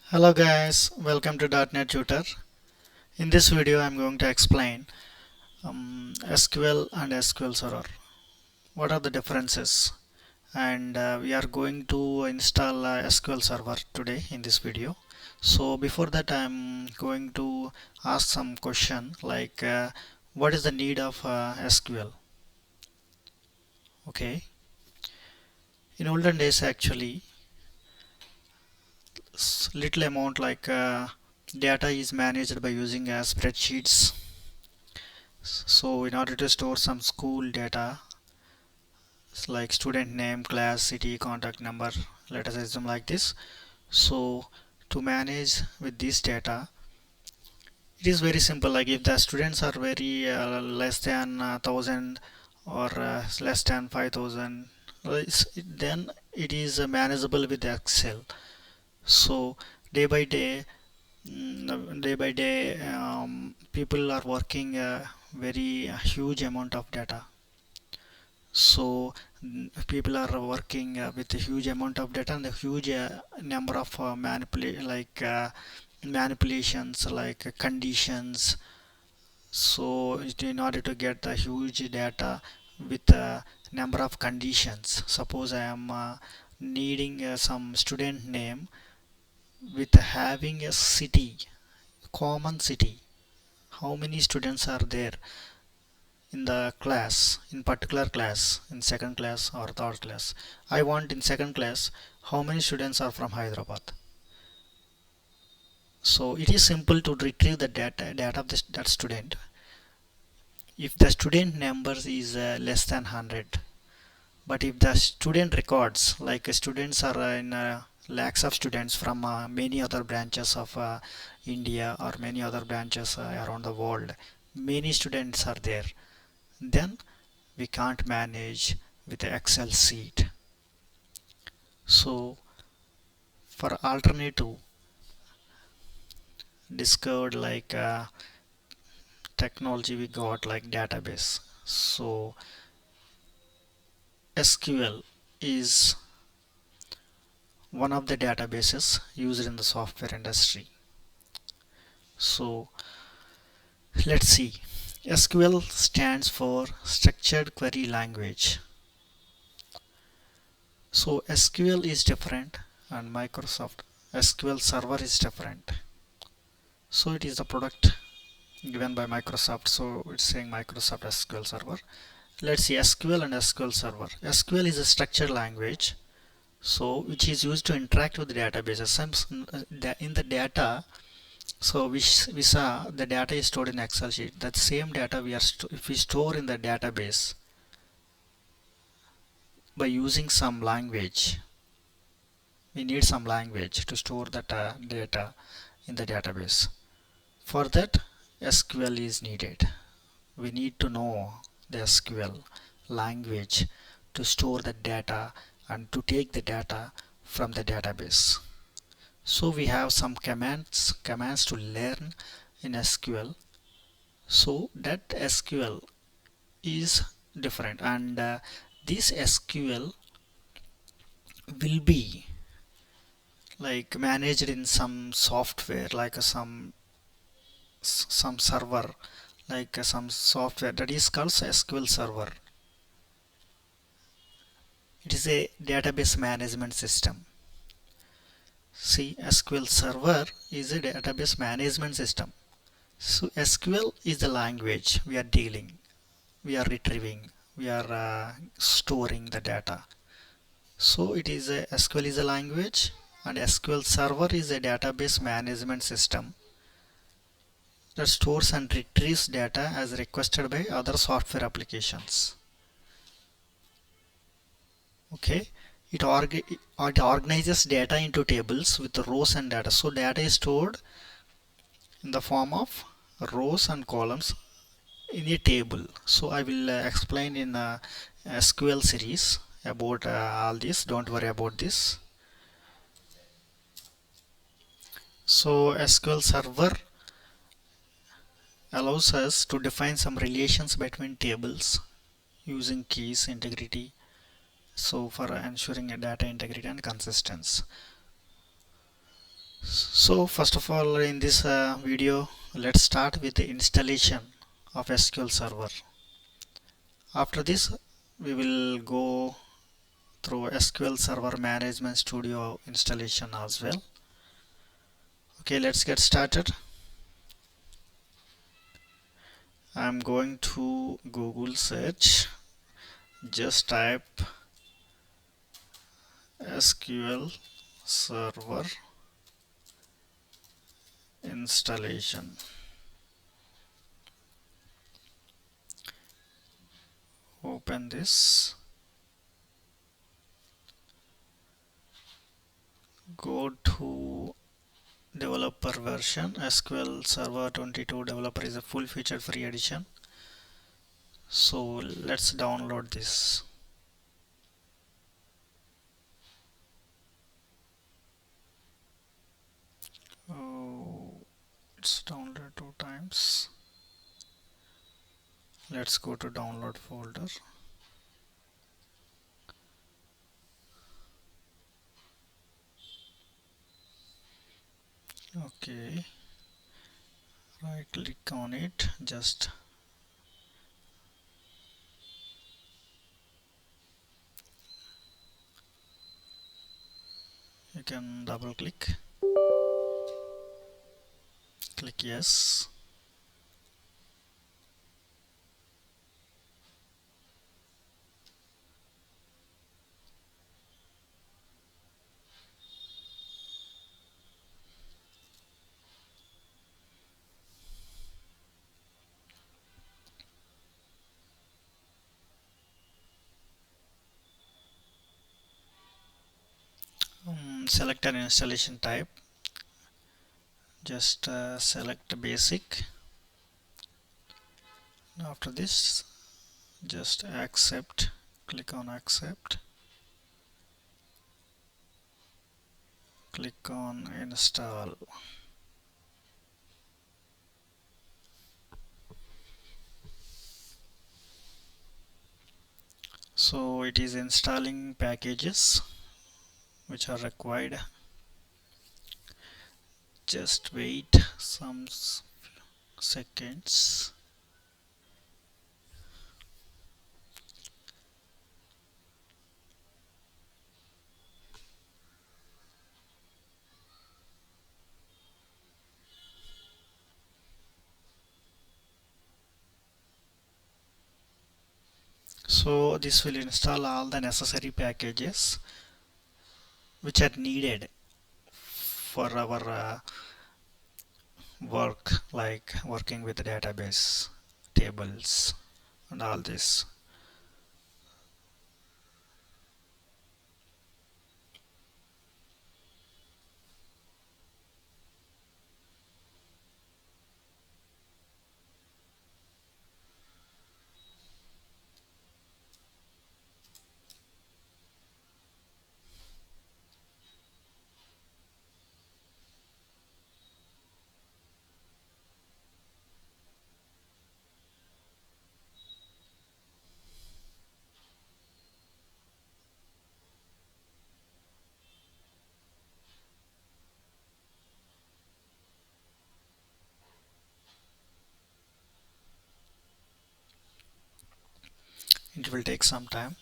Hello guys, welcome to Dotnet Tutor. In this video I'm going to explain SQL and SQL Server. What are the differences? And we are going to install SQL Server today in this video. So before that I'm going to ask some question like what is the need of SQL? Okay. In olden days actually little amount like data is managed by using spreadsheets. So in order to store some school data like student name, class, city, contact number, let us assume like this. So to manage with this data, it is very simple. Like if the students are very less than 1000 or less than 5000, then it is manageable with Excel. So day by day, people are working a very huge amount of data. So people are working with a huge amount of data and a huge number of manipulations like conditions. So in order to get the huge data with a number of conditions, suppose I am needing some student name with having a city, common city, how many students are there in the class, in particular class, in second class or third class. I want in second class how many students are from Hyderabad. So it is simple to retrieve the data of that student. If the student numbers is less than 100, but if the student records like students are in lakhs of students from many other branches of India or many other branches around the world, many students are there, then we can't manage with the Excel sheet. So for alternative discovered like technology we got like database. So SQL is one of the databases used in the software industry. So let's see. SQL stands for Structured Query Language. So SQL is different and Microsoft SQL Server is different. So it is the product given by Microsoft, so it's saying Microsoft SQL Server. Let's see SQL and SQL Server. SQL is a structured language, so which is used to interact with the databases. In the data, so we saw the data is stored in Excel sheet. That same data if we store in the database by using some language, we need some language to store that data in the database. For that, SQL is needed. We need to know the SQL language to store the data and to take the data from the database. So we have some commands to learn in SQL. So that SQL is different, and this SQL will be like managed in some software like some server, like some software that is called SQL Server. It is a database management system. See, SQL Server is a database management system. So SQL is the language we are dealing, we are retrieving, we are storing the data. So it is a SQL is a language and SQL Server is a database management system that stores and retrieves data as requested by other software applications. Okay, it organizes data into tables with rows and data. So data is stored in the form of rows and columns in a table. So I will explain in a SQL series about all this. Don't worry about this. So SQL Server allows us to define some relations between tables using keys integrity, so for ensuring a data integrity and consistency. So first of all, in this video, let's start with the installation of SQL Server. After this, we will go through SQL Server Management Studio installation as well. Okay, let's get started. I'm going to Google search, just type SQL Server installation. Open this, go to developer version. SQL Server 22 developer is a full featured free edition. So let's download this. Oh, it's downloaded 2 times. Let's go to download folder. Okay, right click on it, just you can double click yes. Select an installation type, just select basic. After this, just accept, click on accept, click on install. So it is installing packages which are required. Just wait some seconds. So this will install all the necessary packages which are needed for our work, like working with the database, tables, and all this. It will take some time.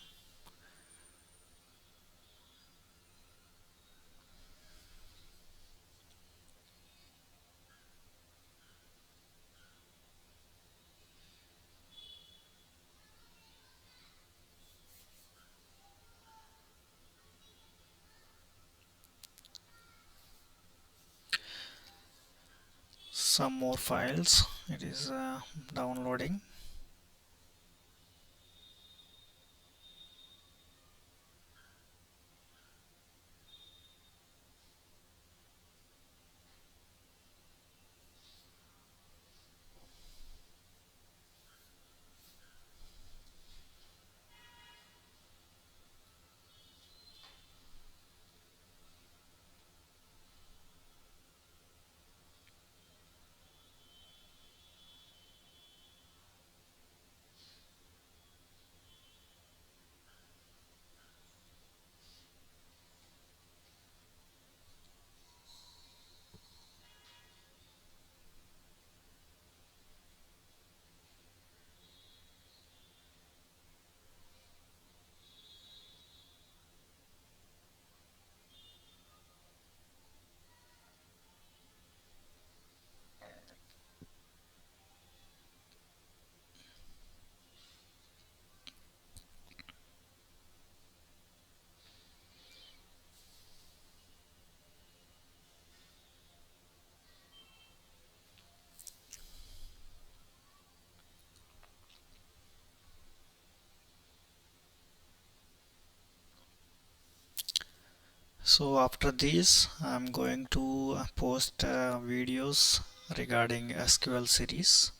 Some more files, it is downloading. So after this I'm going to post videos regarding SQL series,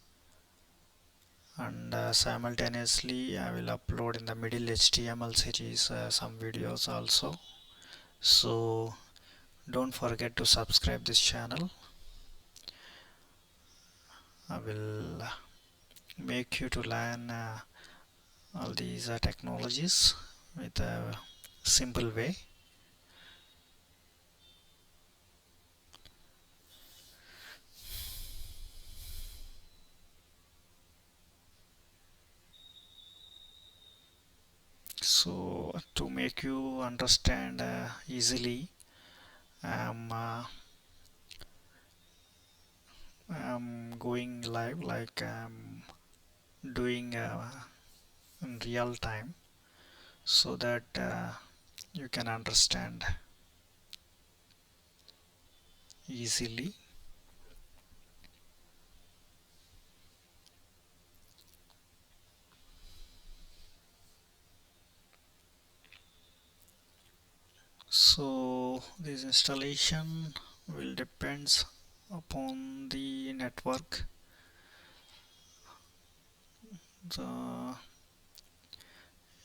and simultaneously I will upload in the middle HTML series some videos also. So don't forget to subscribe this channel. I will make you to learn all these technologies with a simple way. So to make you understand easily, I'm going live, like doing in real time, so that you can understand easily. So this installation will depends upon the network. The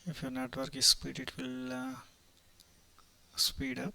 If your network is speed, it will speed up.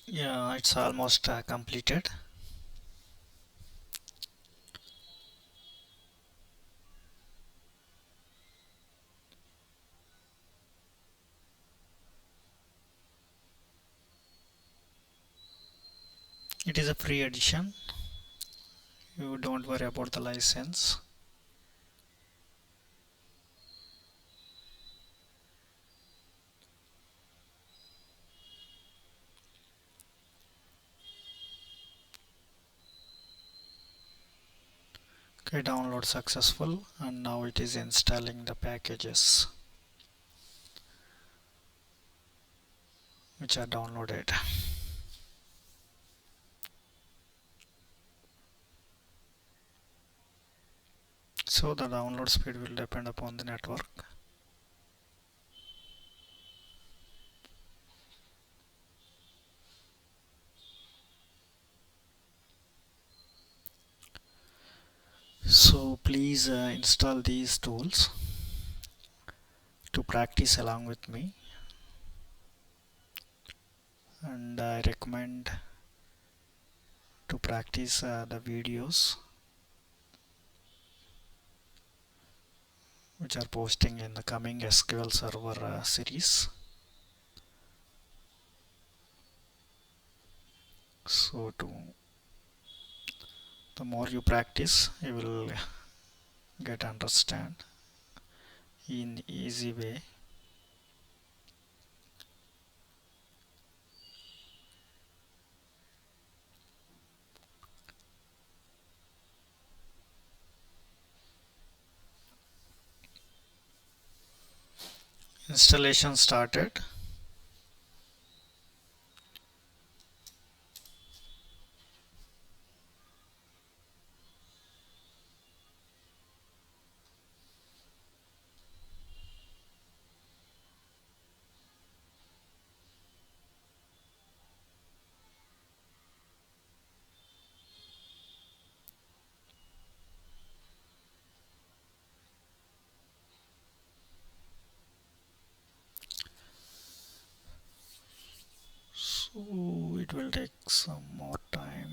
Yeah, it's almost completed. It is a free edition. You don't worry about the license. Okay, download successful, and now it is installing the packages which are downloaded. So the download speed will depend upon the network. So please install these tools to practice along with me, and I recommend to practice the videos which are posting in the coming SQL Server series. So the more you practice, you will get understand in easy way. Installation started. it will take some more time.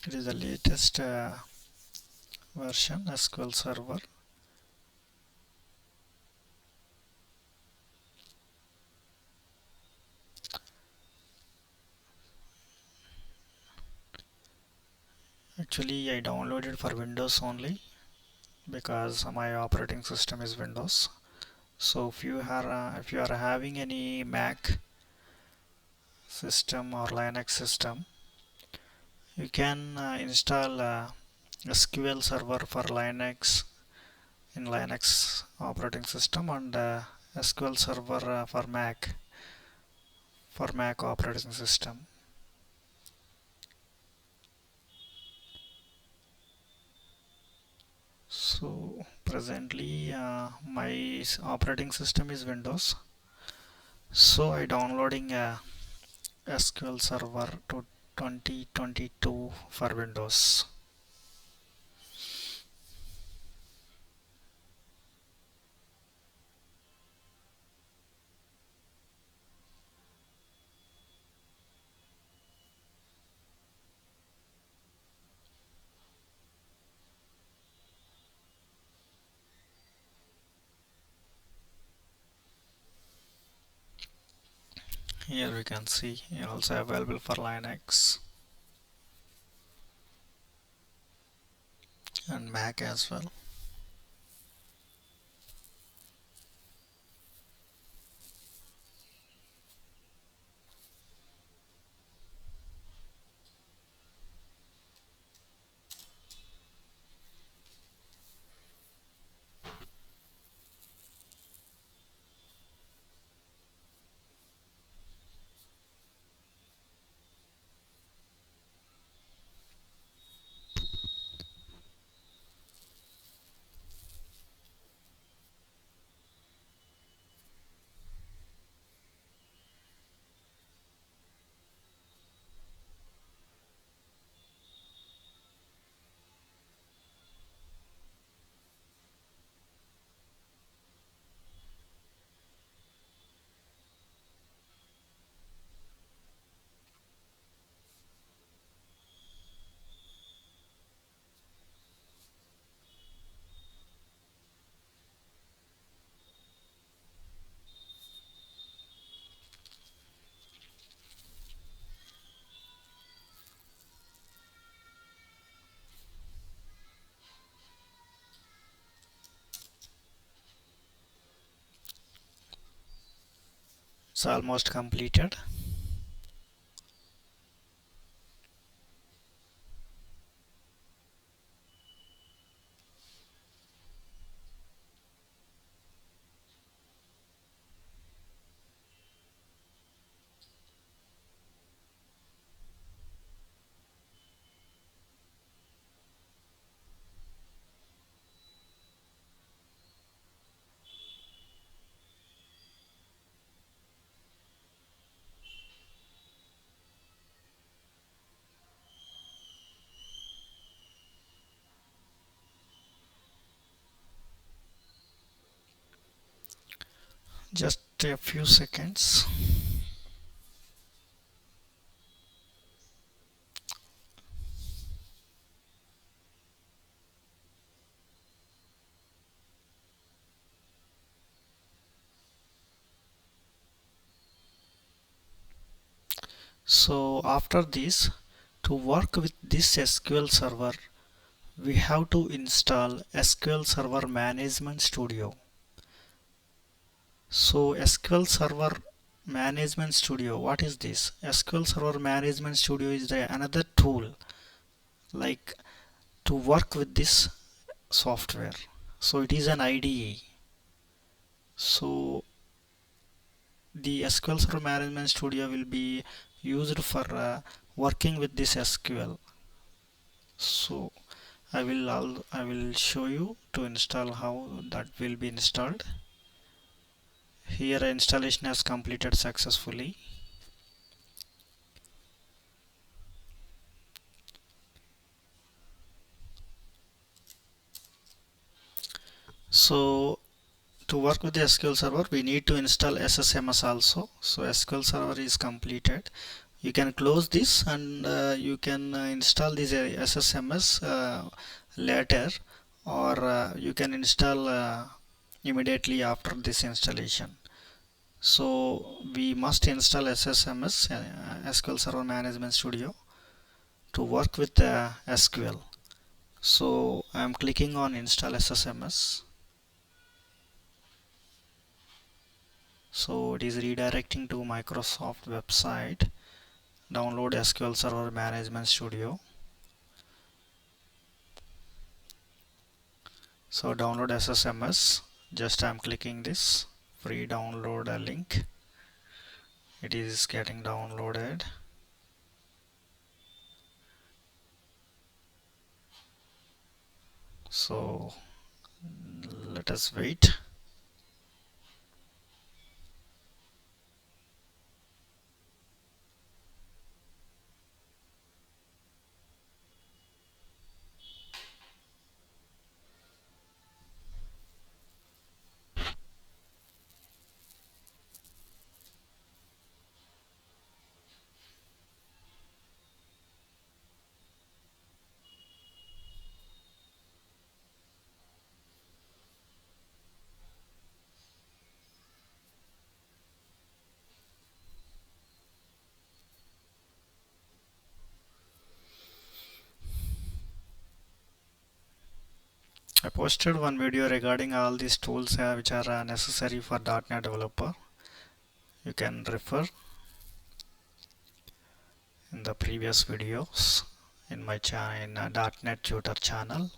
It is the latest version SQL Server. Actually, I downloaded for Windows only because my operating system is Windows. So if you are having any Mac system or Linux system, you can install SQL Server for Linux in Linux operating system, and SQL Server for Mac operating system. So presently my operating system is Windows, so I downloading SQL Server to 2022 for Windows. Here we can see also available for Linux and Mac as well. It's almost completed. Just a few seconds. So after this, to work with this SQL Server, we have to install SQL Server Management Studio. So SQL Server Management Studio, what is this? SQL Server Management Studio is another tool like to work with this software. So it is an IDE. So the SQL Server Management Studio will be used for working with this SQL. So I will show you to install how that will be installed. Here installation has completed successfully. So to work with the SQL Server, we need to install SSMS also. So SQL Server is completed. You can close this and you can install this SSMS later, or you can install immediately after this installation. So we must install SSMS, SQL Server Management Studio, to work with SQL. So I am clicking on install SSMS. So it is redirecting to Microsoft website. Download SQL Server Management Studio. So download SSMS. Just I'm clicking this free download link. It is getting downloaded. So let us wait. I posted one video regarding all these tools which are necessary for .NET developer. You can refer in the previous videos in my channel, in .NET Tutor channel.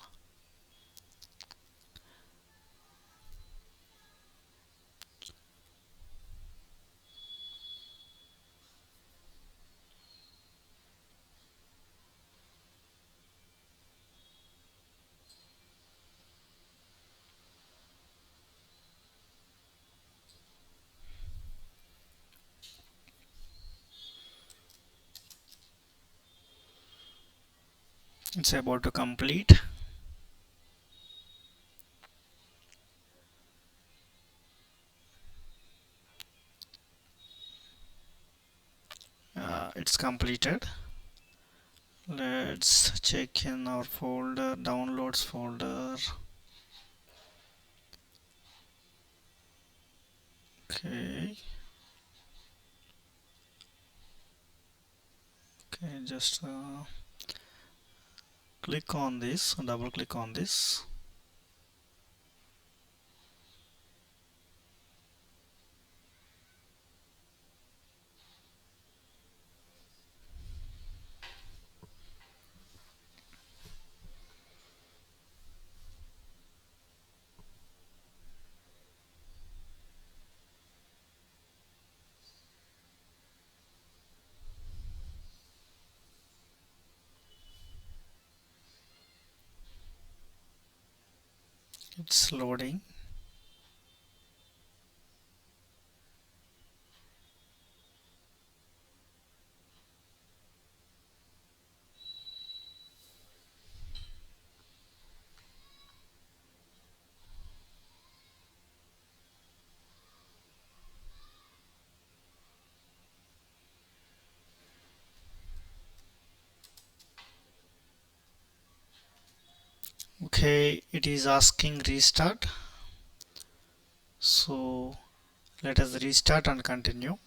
It's about to complete. It's completed. Let's check in our folder, downloads folder. Okay. Okay, just click on this, double click on this. It's loading. Okay, it is asking restart. So let us restart and continue.